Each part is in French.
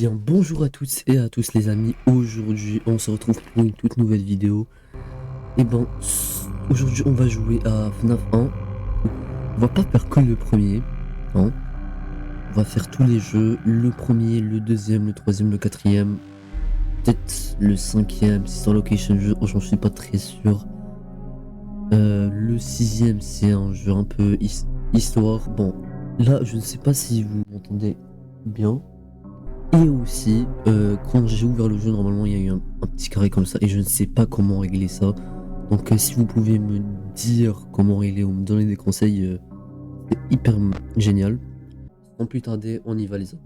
bien, bonjour à toutes et à tous les amis. Aujourd'hui, on se retrouve pour une toute nouvelle vidéo. Et ben, aujourd'hui, on va jouer à FNAF 1. On va pas faire que le premier, hein. On va faire tous les jeux, le premier, le deuxième, le troisième, le quatrième, peut-être le cinquième, si c'est en location jeu, j'en suis pas très sûr. Le sixième, c'est un jeu un peu histoire. Bon, là, je ne sais pas si vous m'entendez bien. Et aussi, quand j'ai ouvert le jeu, normalement il y a eu un petit carré comme ça et je ne sais pas comment régler ça. Donc si vous pouvez me dire comment régler ou me donner des conseils, c'est hyper génial. Sans plus tarder, on y va les amis.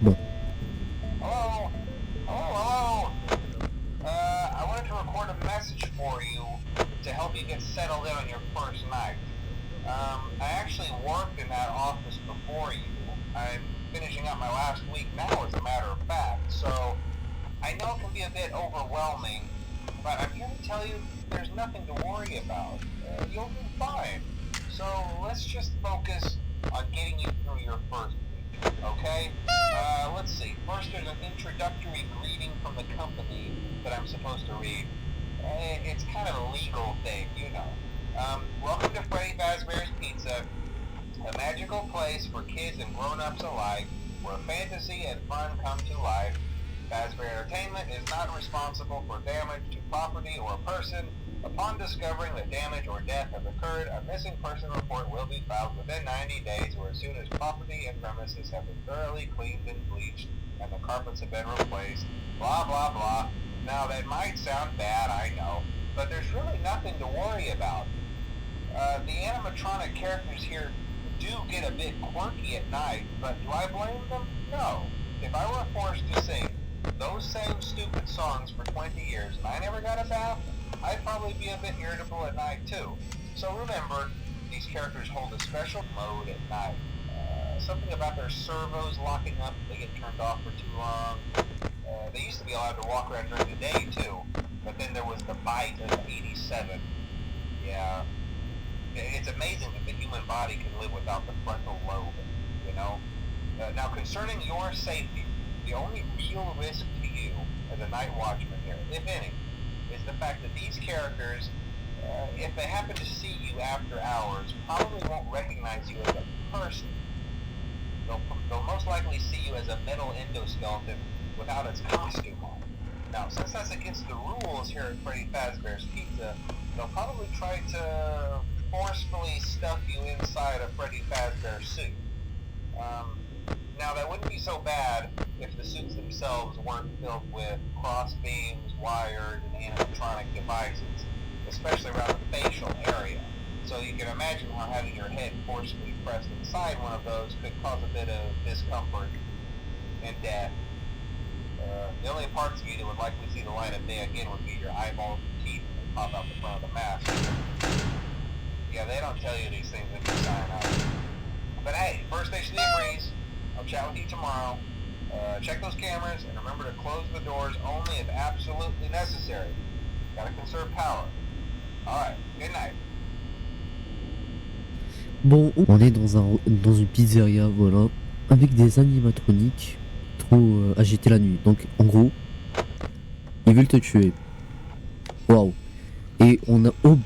Bon. Hello? Hello? I wanted to record a message for you to help you get settled in on your first night. I actually worked in that office before you. I'm finishing up my last week now, as a matter of fact, so I know it can be a bit overwhelming, but I'm here to tell you there's nothing to worry about. You'll be fine. So let's just focus on getting you through your first week, okay? Let's see. First, there's an introductory greeting from the company that I'm supposed to read. It's kind of a legal thing, you know. Welcome to Freddy Fazbear's Pizza, a magical place for kids and grown-ups alike, where fantasy and fun come to life. Fazbear Entertainment is not responsible for damage to property or person. Upon discovering that damage or death has occurred, a missing person report will be filed within 90 days or as soon as property and premises have been thoroughly cleaned and bleached and the carpets have been replaced. Blah, blah, blah. Now, that might sound bad, I know, but there's really nothing to worry about. The animatronic characters here do get a bit quirky at night, but do I blame them? No. If I were forced to sing those same stupid songs for 20 years and I never got a bath, I'd probably be a bit irritable at night too. So remember, these characters hold a special mode at night. Something about their servos locking up if they get turned off for too long. They used to be allowed to walk around during the day too, but then there was the bite of 87. Yeah. It's amazing that the human body can live without the frontal lobe, you know? Now concerning your safety, the only real risk to you as a night watchman here, if any, is the fact that these characters, if they happen to see you after hours, probably won't recognize you as a person. They'll most likely see you as a metal endoskeleton without its costume on. Now, since that's against the rules here at Freddy Fazbear's Pizza, they'll probably try to forcefully stuff you inside a Freddy Fazbear suit. Now, that wouldn't be so bad if the suits themselves weren't filled with cross beams, wires, and animatronic devices, especially around the facial area. So you can imagine how having your head forcibly pressed inside one of those could cause a bit of discomfort and death. The only parts of you that would likely see the light of day again would be your eyeballs and teeth that pop out the front of the mask. Yeah, they don't tell you these things when you sign up. But hey, first station of the breeze. I'll chat with you tomorrow. Check those cameras and remember to close the doors only if absolutely necessary. Gotta conserve power. Alright, good night. Bon, on est dans une pizzeria, voilà, avec des animatroniques trop agités la nuit. Donc en gros, ils veulent te tuer. Waouh. Et on a... Oh,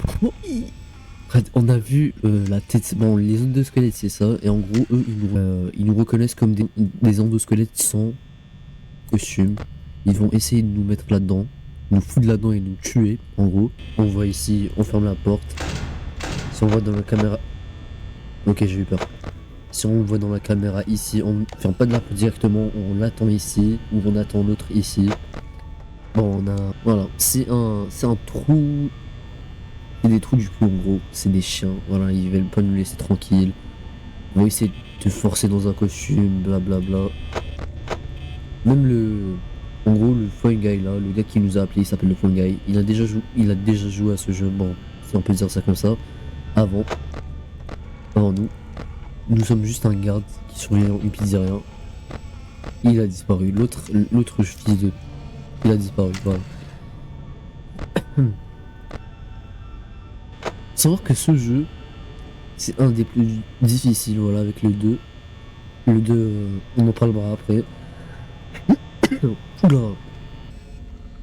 on a vu la tête, bon les endosquelettes c'est ça, et en gros eux ils nous reconnaissent comme des endosquelettes sans costume. Ils vont essayer de nous mettre là-dedans, nous foutre là-dedans et nous tuer en gros. On voit ici, on ferme la porte. Si on voit dans la caméra... Ok, j'ai eu peur. Si on voit dans la caméra ici, on ferme pas de la porte directement, on l'attend ici, ou on attend l'autre ici. Bon on a... Voilà, c'est un trou... C'est des trous du cul en gros, c'est des chiens, voilà, ils veulent pas nous laisser tranquilles. Ils vont essayer de te forcer dans un costume, blablabla. Même le... En gros, le Phone Guy là, le gars qui nous a appelé, il s'appelle le Phone Guy. Il a déjà joué à ce jeu, bon, si on peut dire ça comme ça, avant nous. Nous sommes juste un garde qui surveille une pizzeria. Il a disparu, l'autre fils de Il a disparu, voilà. Savoir que ce jeu, c'est un des plus difficiles, voilà, avec le 2. Le 2, on en parlera après. Oula.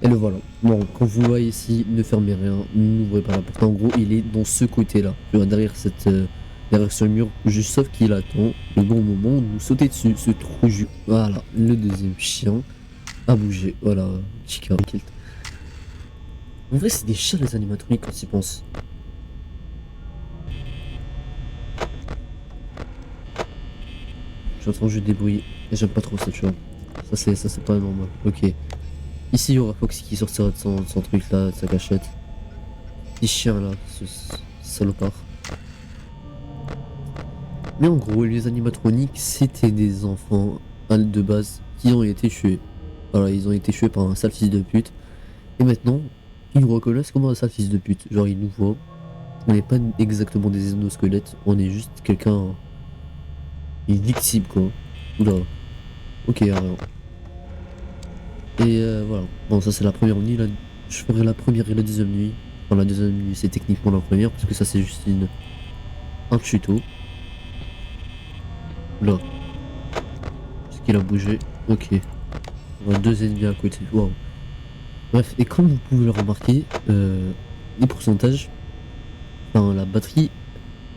Et le voilà. Bon, quand vous voyez ici, ne fermez rien, n'ouvrez pas la porte. En gros, il est dans ce côté-là. Tu vois, derrière derrière ce mur, juste sauf qu'il attend le bon moment de nous sauter dessus. Ce trou jus. Voilà, le deuxième chien a bougé. Voilà, Chica. En vrai, c'est des chats les animatroniques quand ils pensent. J'entends juste des bruits et j'aime pas trop cette chose. Ça c'est pas normal. Ok. Ici il y aura Foxy qui sortira de son truc là, de sa cachette. Petit chien là, ce salopard. Mais en gros, les animatroniques c'était des enfants de base qui ont été tués. Voilà, ils ont été tués par un sale fils de pute. Et maintenant, ils nous reconnaissent comme un sale fils de pute. Genre ils nous voient. On n'est pas exactement des exosquelettes, on est juste quelqu'un. Une victime quoi. Oula. Ok, rien. Et voilà. Bon, ça c'est la première nuit. Là, je ferai la première et la deuxième nuit. Enfin, la deuxième nuit c'est techniquement la première parce que ça c'est juste un tuto. Là. Est-ce qu'il a bougé? Ok. On a deux ennemis à côté. Waouh. Bref, et comme vous pouvez le remarquer, les pourcentages, enfin la batterie,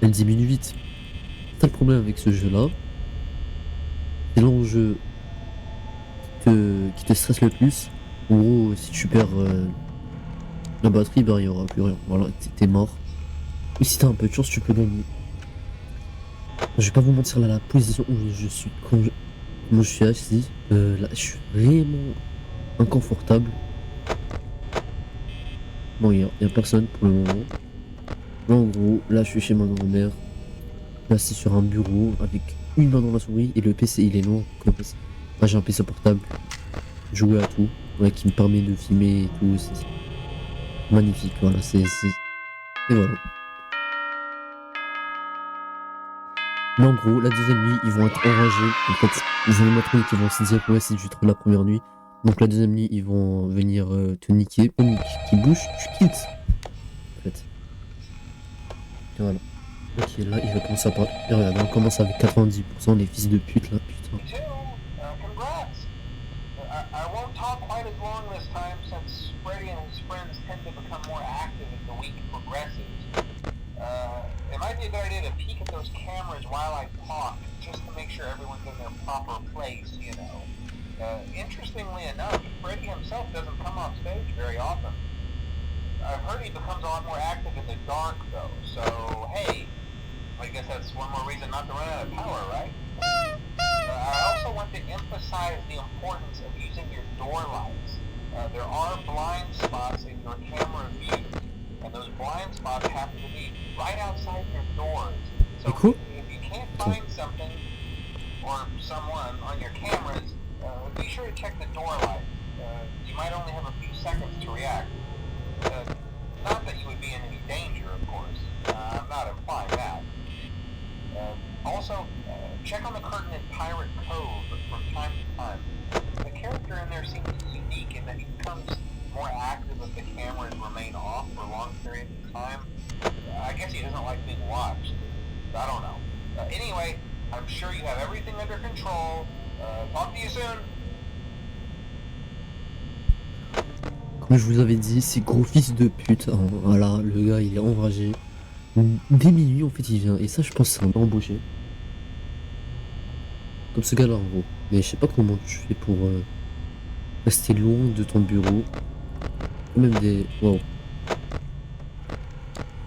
elle diminue vite. C'est le problème avec ce jeu là. C'est l'enjeu qui te stresse le plus. En gros, si tu perds la batterie, bah il y aura plus rien. Voilà, t'es mort. Et si t'as un peu de chance, tu peux gagner. Je vais pas vous mentir là, la position où je suis quand je suis assis, là, je suis vraiment inconfortable. Bon, il y a personne pour le moment. Mais en gros, là, je suis chez ma grand-mère, assis sur un bureau avec une main dans la souris et le PC il est loin. Moi j'ai un PC portable, jouer à tout, ouais, qui me permet de filmer et tout, c'est magnifique, voilà, et voilà. Mais en gros, la deuxième nuit, ils vont être enragés, en fait, les animatroniques qui vont se dire, ouais, c'est juste la première nuit, donc la deuxième nuit, ils vont venir te niquer, panique qui bouge, tu quittes, en fait. Et voilà. Ok, là, il va commencer à parler, et regarde, on commence avec 90% les fils de pute, là, putain. Congrats! I won't talk quite as long this time since Freddy and his friends tend to become more active as the week progresses. It might be a good idea to peek at those cameras while I talk, just to make sure everyone's in their proper place, you know. Interestingly enough, Freddy himself doesn't come off stage very often. I've heard he becomes a lot more active in the dark, though, so hey, I guess that's one more reason not to run out of power, right? I also want to emphasize the importance of using your door lights. There are blind spots in your camera view, and those blind spots happen to be right outside your doors. So if you can't find something or someone on your cameras, be sure to check the door light. You might only have a few seconds to react. Not that you would be in any danger, of course. I'm not implying that. Also, check on the curtain in Pirate Cove from time to time. The character in there seems unique in that he becomes more active if the cameras remain off for long periods of time. I guess he doesn't like being watched. I don't know. Anyway, I'm sure you have everything under control. Talk to you soon. Comme je vous avais dit, c'est gros fils de pute. Hein. Voilà, le gars il est enragé. Dès minuit en fait il vient. Et ça je pense que c'est un embauché. Comme ce gars là en gros. Mais je sais pas comment tu fais pour rester loin de ton bureau. Même des... Wow.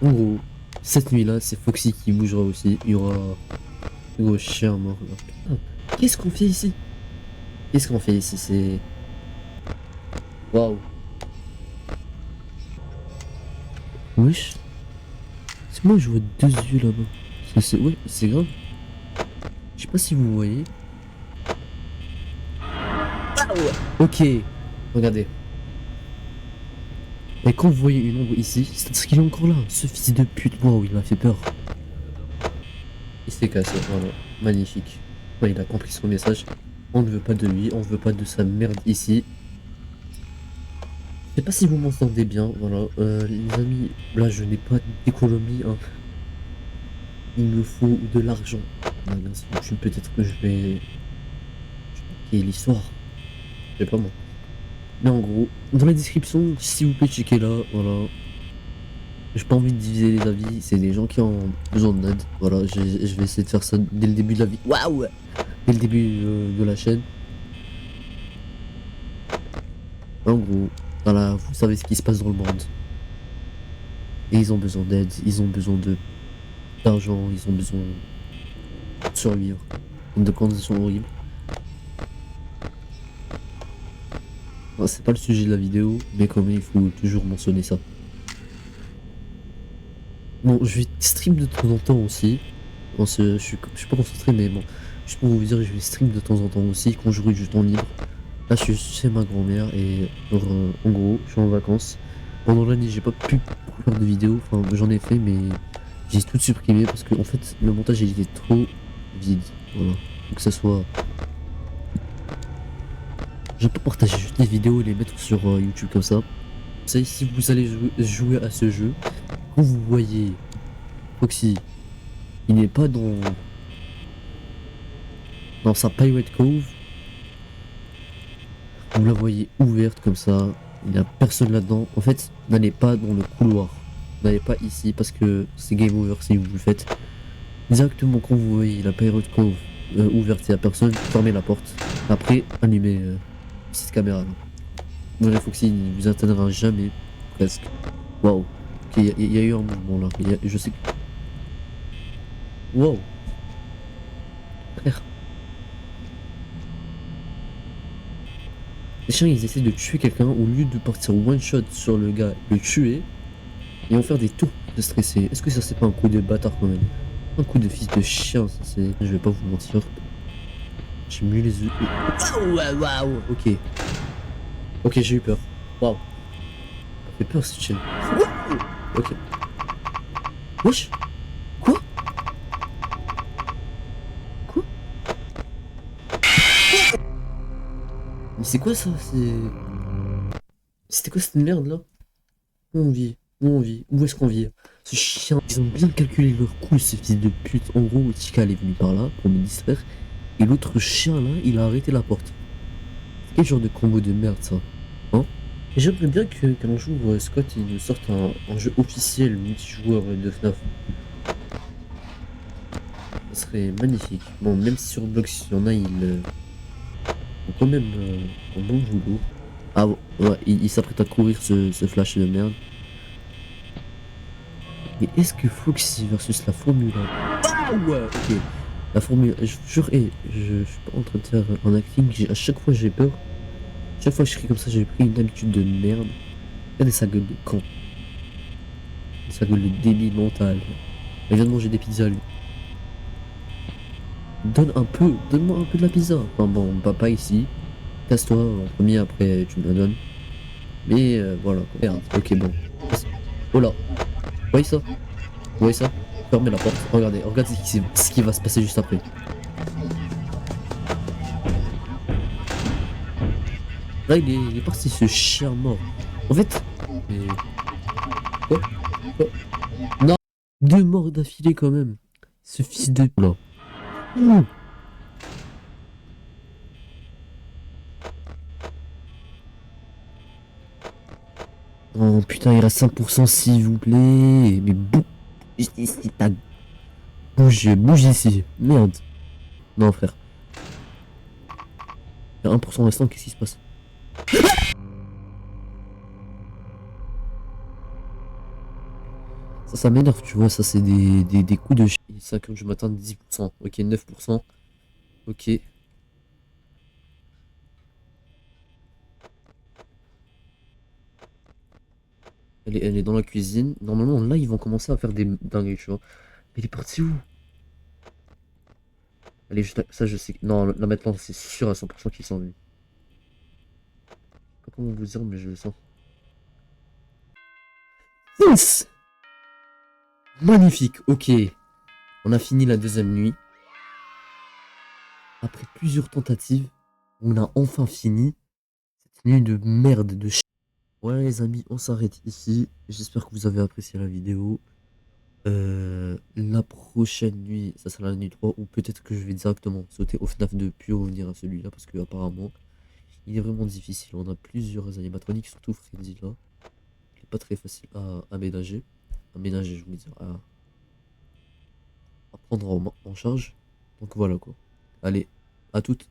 En gros, cette nuit là c'est Foxy qui bougera aussi. Il y aura le gros chien mort là. Putain. Qu'est-ce qu'on fait ici? Qu'est-ce qu'on fait ici? C'est... Waouh. Wesh. C'est moi je vois deux yeux là-bas. Ouais, c'est grave. Je sais pas si vous voyez. Ah ouais. Ok. Regardez. Et quand vous voyez une ombre ici, c'est-à-dire qu'il est encore là. Ce fils de pute, waouh, il m'a fait peur. Il s'est cassé, voilà. Magnifique. Ouais, il a compris son message. On ne veut pas de lui, on ne veut pas de sa merde ici. sais pas si vous m'entendez bien, voilà. Les amis, là je n'ai pas d'économie, hein. Il me faut de l'argent. Là, peut-être que je vais marquer l'histoire. Je sais pas moi. Mais en gros, dans la description, s'il vous plaît, checkez là, voilà. J'ai pas envie de diviser les avis, c'est des gens qui ont besoin d'aide. Voilà, je vais essayer de faire ça dès le début de la vie. Waouh! Dès le début de la chaîne. En gros, voilà, vous savez ce qui se passe dans le monde. Et ils ont besoin d'aide, ils ont besoin d'argent, ils ont besoin de survivre. De conditions horribles. Bon, c'est pas le sujet de la vidéo, mais quand même, il faut toujours mentionner ça. Bon, je vais stream de temps en temps aussi. Bon, je suis pas concentré, mais bon, juste pour vous dire, je vais stream de temps en temps aussi quand j'aurai du temps libre. Là, je suis chez ma grand-mère et en gros, je suis en vacances. Pendant l'année, j'ai pas pu faire de vidéos, enfin, j'en ai fait, mais j'ai tout supprimé parce que en fait, le montage il était trop vide. Voilà, faut que ça soit. Je peux partager juste des vidéos et les mettre sur YouTube comme ça. Vous savez, si vous allez jouer à ce jeu, quand vous voyez Foxy, il n'est pas dans sa Pirate Cove, vous la voyez ouverte comme ça, il n'y a personne là-dedans. En fait, n'allez pas dans le couloir, n'allez pas ici parce que c'est game over si vous le faites. Directement quand vous voyez la Pirate Cove ouverte, il n'y a personne, fermez la porte. Après, allumez cette caméra là. Voilà, Foxy ne vous atteindra jamais, presque. Waouh. Ok, il y a eu un mouvement là. Je sais que. Waouh. Frère. Les chiens ils essaient de tuer quelqu'un au lieu de partir one shot sur le gars, le tuer et en faire des tours de stresser. Est-ce que ça c'est pas un coup de bâtard quand même? Un coup de fils de chien, ça c'est. Je vais pas vous mentir. J'ai mieux les yeux. Waouh, waouh. Ok. Ok, j'ai eu peur. Waouh. Ça fait peur ce chien. Ok. Wesh. Quoi? Quoi? Mais c'est quoi ça? C'était quoi cette merde là? Où on vit? Où on vit? Où est-ce qu'on vit? Ce chien, ils ont bien calculé leur coup, ces fils de pute. En gros, Chica elle est venue par là pour me distraire. Et l'autre chien là, il a arrêté la porte. Quel genre de combo de merde ça? Hein? Et j'aimerais bien qu'un jour Scott il nous sorte un jeu officiel multijoueur de FNAF. Ça serait magnifique. Bon, même si sur Roblox il y en a, ils font quand même un bon boulot. Ah ouais, il s'apprête à courir ce flash de merde. Mais est-ce que Foxy versus la Formule 1? Ah ouais, ok. La Formule 1, je vous jure, je suis pas en train de faire un acting, à chaque fois j'ai peur. Chaque fois que je crie comme ça, j'ai pris une habitude de merde. Regardez sa gueule de con. Sa gueule de débile mental. Elle vient de manger des pizzas lui. Donne-moi un peu de la pizza. Enfin bon, pas ici. Casse-toi en premier, après tu me la donnes. Mais voilà, quoi. Merde, ok bon. Oh là. Vous voyez ça? Vous voyez ça? Fermez la porte. Regardez ce qui va se passer juste après. Là, il est parti, ce chien mort. En fait. Mais. Quoi? Quoi? Non! Deux morts d'affilée quand même. Ce fils de. Là. Ouh. Oh putain, il reste 5% s'il vous plaît. Mais ici, bouge ici. Merde. Non, frère. Il y a 1% restant, qu'est-ce qui se passe? Ça m'énerve, tu vois, ça c'est des coups de chien. 5h du matin, 10%. Ok, 9%. Ok. Elle est dans la cuisine. Normalement, là, ils vont commencer à faire des dingueries, tu vois. Mais il est parti où? Elle est juste là. Ça, je sais. Non, là maintenant, c'est sûr à 100% qu'il s'en va. Pas comment vous dire, mais je le sens. Yes! Magnifique, ok. On a fini la deuxième nuit. Après plusieurs tentatives, on a enfin fini cette nuit de merde de chien. Voilà les amis, on s'arrête ici. J'espère que vous avez apprécié la vidéo. La prochaine nuit, ça sera la nuit 3, ou peut-être que je vais directement sauter au FNAF 2 puis revenir à celui-là, parce que apparemment il est vraiment difficile. On a plusieurs animatroniques, surtout Freddy là. Il est pas très facile à aménager. Aménager, je voulais dire, à prendre en charge. Donc voilà quoi. Allez, à toutes.